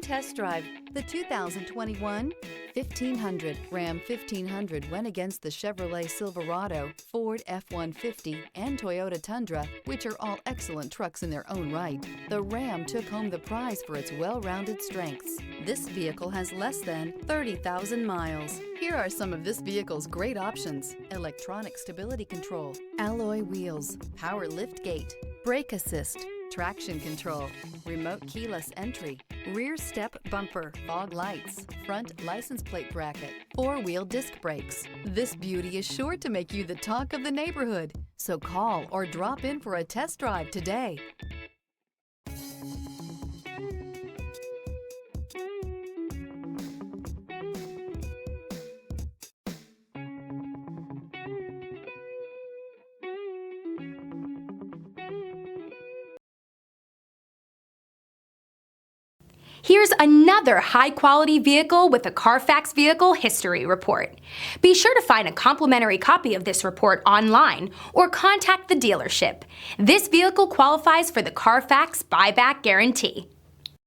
test drive the 2021 1500. Ram 1500 went against the Chevrolet Silverado, Ford F-150, and Toyota Tundra, which are all excellent trucks in their own right. The Ram took home the prize for its well-rounded strengths. This vehicle has less than 30,000 miles. Here are some of this vehicle's great options: electronic stability control, alloy wheels, power lift gate, brake assist, traction control, remote keyless entry, rear step bumper, fog lights, front license plate bracket, four-wheel disc brakes. This beauty is sure to make you the talk of the neighborhood. So call or drop in for a test drive today. Here's another high-quality vehicle with a Carfax Vehicle History Report. Be sure to find a complimentary copy of this report online or contact the dealership. This vehicle qualifies for the Carfax Buyback Guarantee.